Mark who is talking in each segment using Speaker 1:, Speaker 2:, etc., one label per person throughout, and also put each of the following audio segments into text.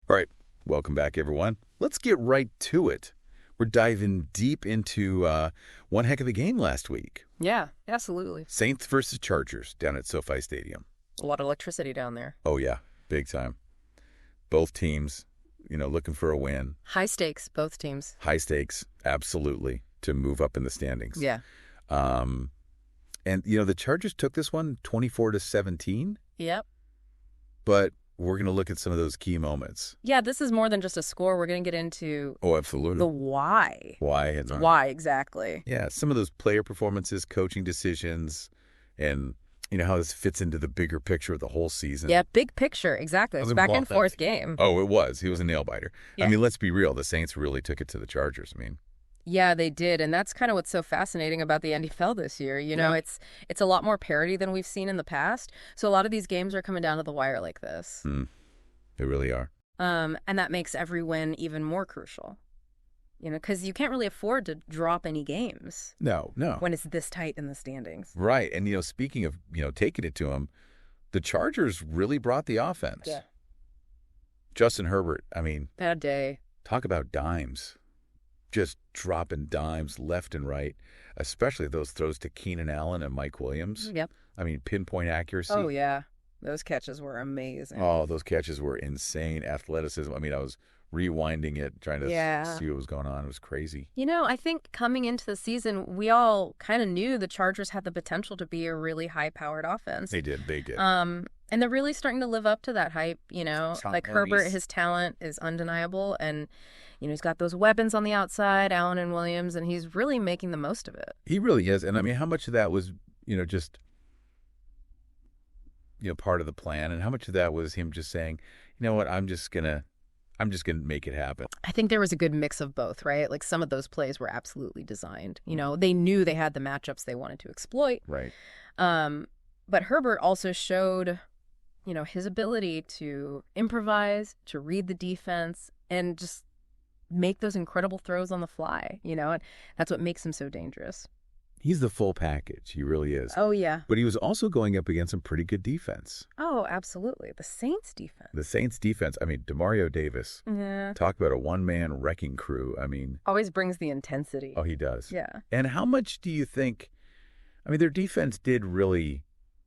Speaker 1: All right, welcome back, everyone. Let's get right to it. We're diving deep into one heck of a game last week.
Speaker 2: Yeah, absolutely.
Speaker 1: Saints versus Chargers down at SoFi Stadium.
Speaker 2: A lot of electricity down there.
Speaker 1: Oh, yeah, big time. Both teams, looking for a win.
Speaker 2: High stakes, both teams.
Speaker 1: High stakes, absolutely, to move up in the standings.
Speaker 2: Yeah.
Speaker 1: And, the Chargers took this one 24-17.
Speaker 2: Yep.
Speaker 1: But we're going to look at some of those key moments.
Speaker 2: Yeah, this is more than just a score. We're going to get into
Speaker 1: absolutely.
Speaker 2: the why.
Speaker 1: Why
Speaker 2: exactly.
Speaker 1: Yeah, some of those player performances, coaching decisions, and how this fits into the bigger picture of the whole season.
Speaker 2: Yeah, big picture, exactly. It's back and forth game.
Speaker 1: Oh, it was. He was a nail-biter.
Speaker 2: Yeah.
Speaker 1: Let's be real. The Saints really took it to the Chargers.
Speaker 2: Yeah, they did, and that's kind of what's so fascinating about the NFL this year. It's a lot more parity than we've seen in the past. So a lot of these games are coming down to the wire like this.
Speaker 1: They really are.
Speaker 2: And that makes every win even more crucial. Because you can't really afford to drop any games.
Speaker 1: No.
Speaker 2: When it's this tight in the standings.
Speaker 1: Right, and speaking of taking it to them, the Chargers really brought the offense.
Speaker 2: Yeah.
Speaker 1: Justin Herbert,
Speaker 2: Bad day.
Speaker 1: talk about dimes. Just dropping dimes left and right, especially those throws to Keenan Allen and Mike Williams.
Speaker 2: Yep.
Speaker 1: Pinpoint accuracy.
Speaker 2: Oh, yeah. Those catches were amazing.
Speaker 1: Oh, those catches were insane. Athleticism. I was rewinding it, trying to see what was going on. It was crazy.
Speaker 2: I think coming into the season, we all kind of knew the Chargers had the potential to be a really high-powered offense.
Speaker 1: They did.
Speaker 2: And they're really starting to live up to that hype, Like Herbert, his talent is undeniable, and he's got those weapons on the outside, Allen and Williams, and he's really making the most of it.
Speaker 1: He really is. And how much of that was, just part of the plan, and how much of that was him just saying, you know what, I'm just gonna make it happen.
Speaker 2: I think there was a good mix of both, right? Like some of those plays were absolutely designed. They knew they had the matchups they wanted to exploit.
Speaker 1: Right.
Speaker 2: But Herbert also showed, his ability to improvise, to read the defense, and just make those incredible throws on the fly, and that's what makes him so dangerous.
Speaker 1: He's the full package. He really is.
Speaker 2: Oh, yeah.
Speaker 1: But he was also going up against some pretty good defense.
Speaker 2: Oh, absolutely. The Saints defense.
Speaker 1: DeMario Davis.
Speaker 2: Yeah.
Speaker 1: Talk about a one-man wrecking crew.
Speaker 2: Always brings the intensity.
Speaker 1: Oh, he does.
Speaker 2: Yeah.
Speaker 1: And how much do you think, their defense did really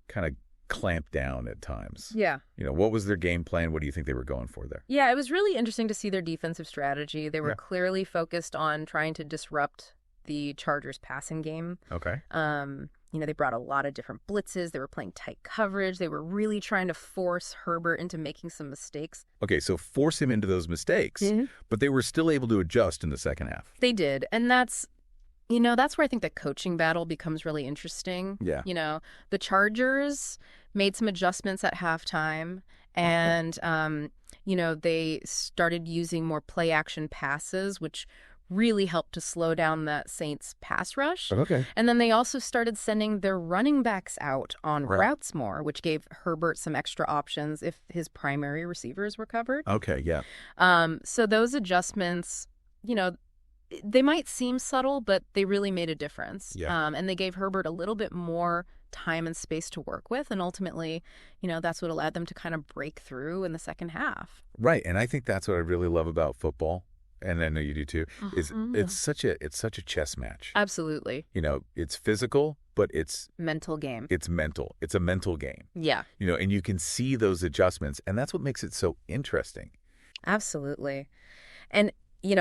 Speaker 1: kind of clamp down at times.
Speaker 2: Yeah.
Speaker 1: What was their game plan? What do you think they were going for there?
Speaker 2: Yeah, it was really interesting to see their defensive strategy. They were clearly focused on trying to disrupt the Chargers passing game.
Speaker 1: Okay.
Speaker 2: They brought a lot of different blitzes. They were playing tight coverage. They were really trying to force Herbert into making some mistakes.
Speaker 1: Okay, so force him into those mistakes, but they were still able to adjust in the second half.
Speaker 2: They did, and that's where I think the coaching battle becomes really interesting.
Speaker 1: Yeah.
Speaker 2: The Chargers made some adjustments at halftime, and, they started using more play-action passes, which really helped to slow down that Saints pass rush.
Speaker 1: Okay.
Speaker 2: And then they also started sending their running backs out on routes more, which gave Herbert some extra options if his primary receivers were covered.
Speaker 1: Okay, yeah.
Speaker 2: So those adjustments, they might seem subtle, but they really made a difference.
Speaker 1: Yeah.
Speaker 2: And they gave Herbert a little bit more time and space to work with. And ultimately, that's what allowed them to kind of break through in the second half.
Speaker 1: Right. And I think that's what I really love about football. And I know you do too, is it's such a chess match.
Speaker 2: Absolutely.
Speaker 1: It's physical, but it's
Speaker 2: mental game.
Speaker 1: It's mental. It's a mental game.
Speaker 2: Yeah.
Speaker 1: And you can see those adjustments, and that's what makes it so interesting.
Speaker 2: Absolutely. And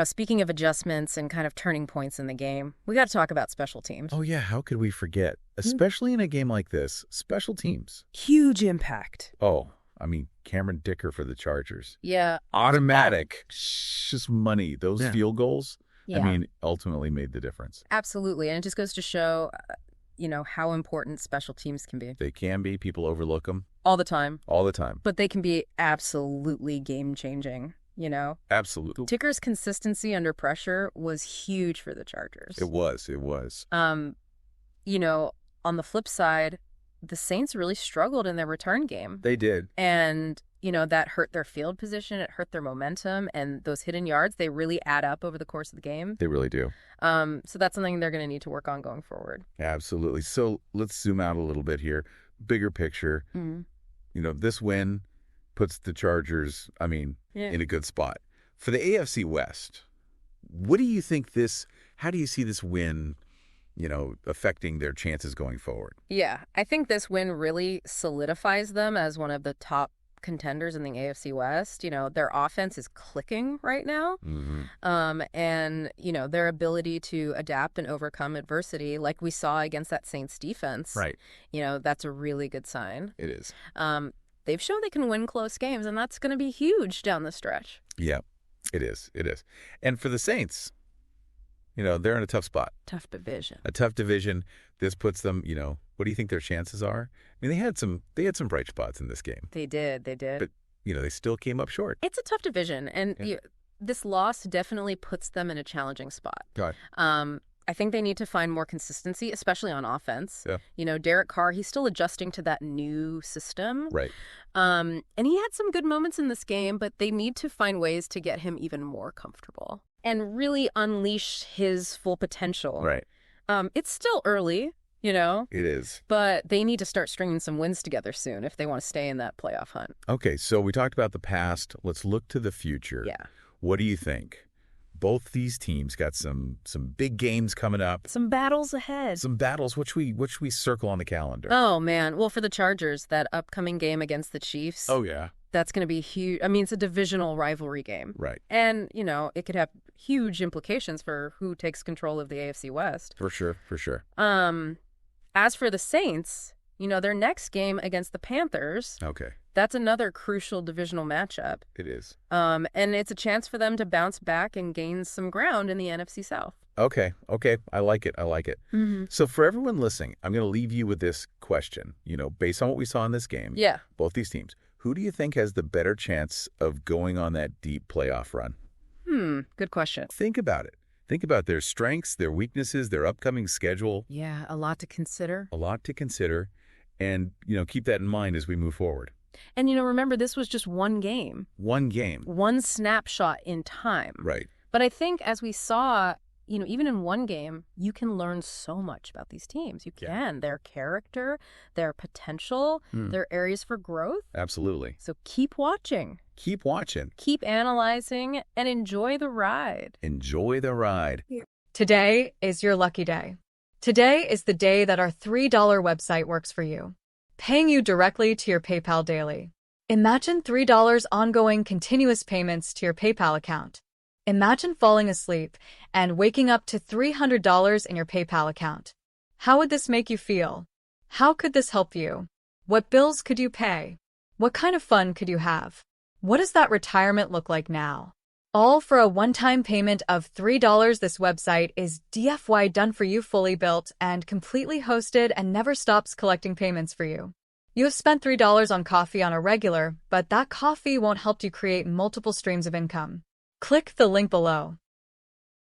Speaker 2: speaking of adjustments and kind of turning points in the game, we got to talk about special teams.
Speaker 1: Oh yeah, how could we forget? Especially in a game like this, special teams.
Speaker 2: Huge impact.
Speaker 1: Oh, Cameron Dicker for the Chargers.
Speaker 2: Yeah.
Speaker 1: Automatic. Just money. Those field goals, ultimately made the difference.
Speaker 2: Absolutely. And it just goes to show, how important special teams can be.
Speaker 1: They can be. People overlook them.
Speaker 2: All the time.
Speaker 1: All the time.
Speaker 2: But they can be absolutely game-changing,
Speaker 1: Absolutely.
Speaker 2: Dicker's consistency under pressure was huge for the Chargers.
Speaker 1: It was.
Speaker 2: On the flip side, the Saints really struggled in their return game.
Speaker 1: They did.
Speaker 2: And, that hurt their field position. It hurt their momentum. And those hidden yards, they really add up over the course of the game.
Speaker 1: They really do.
Speaker 2: So that's something they're going to need to work on going forward.
Speaker 1: Absolutely. So let's zoom out a little bit here. Bigger picture. This win puts the Chargers,
Speaker 2: Yeah.
Speaker 1: in a good spot. For the AFC West, what do you think how do you see this win, affecting their chances going forward?
Speaker 2: Yeah, I think this win really solidifies them as one of the top contenders in the AFC West. Their offense is clicking right now. And, their ability to adapt and overcome adversity, like we saw against that Saints defense,
Speaker 1: Right.
Speaker 2: That's a really good sign.
Speaker 1: It is.
Speaker 2: They've shown they can win close games, and that's going to be huge down the stretch.
Speaker 1: Yeah, it is. It is. And for the Saints, they're in a tough spot.
Speaker 2: Tough division.
Speaker 1: A tough division. This puts them, what do you think their chances are? They had some bright spots in this game.
Speaker 2: They did.
Speaker 1: But, they still came up short.
Speaker 2: It's a tough division, and this loss definitely puts them in a challenging spot.
Speaker 1: Got
Speaker 2: it. I think they need to find more consistency, especially on offense.
Speaker 1: Yeah.
Speaker 2: Derek Carr, he's still adjusting to that new system.
Speaker 1: Right.
Speaker 2: And he had some good moments in this game, but they need to find ways to get him even more comfortable and really unleash his full potential.
Speaker 1: Right.
Speaker 2: It's still early, It
Speaker 1: is.
Speaker 2: But they need to start stringing some wins together soon if they want to stay in that playoff hunt.
Speaker 1: Okay, so we talked about the past. Let's look to the future.
Speaker 2: Yeah.
Speaker 1: What do you think? Both these teams got some big games coming up.
Speaker 2: Some battles ahead.
Speaker 1: Some battles, which we circle on the calendar.
Speaker 2: Oh, man. Well, for the Chargers, that upcoming game against the Chiefs.
Speaker 1: Oh, yeah.
Speaker 2: That's going to be huge. It's a divisional rivalry game.
Speaker 1: Right.
Speaker 2: And, it could have huge implications for who takes control of the AFC West.
Speaker 1: For sure.
Speaker 2: As for the Saints, their next game against the Panthers.
Speaker 1: Okay.
Speaker 2: That's another crucial divisional matchup.
Speaker 1: It is.
Speaker 2: And it's a chance for them to bounce back and gain some ground in the NFC South.
Speaker 1: Okay. I like it.
Speaker 2: Mm-hmm.
Speaker 1: So for everyone listening, I'm going to leave you with this question. Based on what we saw in this game,
Speaker 2: Yeah.
Speaker 1: both these teams, who do you think has the better chance of going on that deep playoff run?
Speaker 2: Good question.
Speaker 1: Think about it. Think about their strengths, their weaknesses, their upcoming schedule.
Speaker 2: Yeah, a lot to consider.
Speaker 1: A lot to consider. And, keep that in mind as we move forward.
Speaker 2: And, remember, this was just one game.
Speaker 1: One game.
Speaker 2: One snapshot in time.
Speaker 1: Right.
Speaker 2: But I think as we saw, even in one game, you can learn so much about these teams. You can. Their character, their potential, their areas for growth.
Speaker 1: Absolutely.
Speaker 2: So keep watching.
Speaker 1: Keep watching.
Speaker 2: Keep analyzing and enjoy the ride.
Speaker 1: Enjoy the ride.
Speaker 3: Today is your lucky day. Today is the day that our $3 website works for you, paying you directly to your PayPal daily. Imagine $3 ongoing continuous payments to your PayPal account. Imagine falling asleep and waking up to $300 in your PayPal account. How would this make you feel? How could this help you? What bills could you pay? What kind of fun could you have? What does that retirement look like now? All for a one-time payment of $3. This website is DFY done for you, fully built and completely hosted, and never stops collecting payments for you. You have spent $3 on coffee on a regular, but that coffee won't help you create multiple streams of income. Click the link below.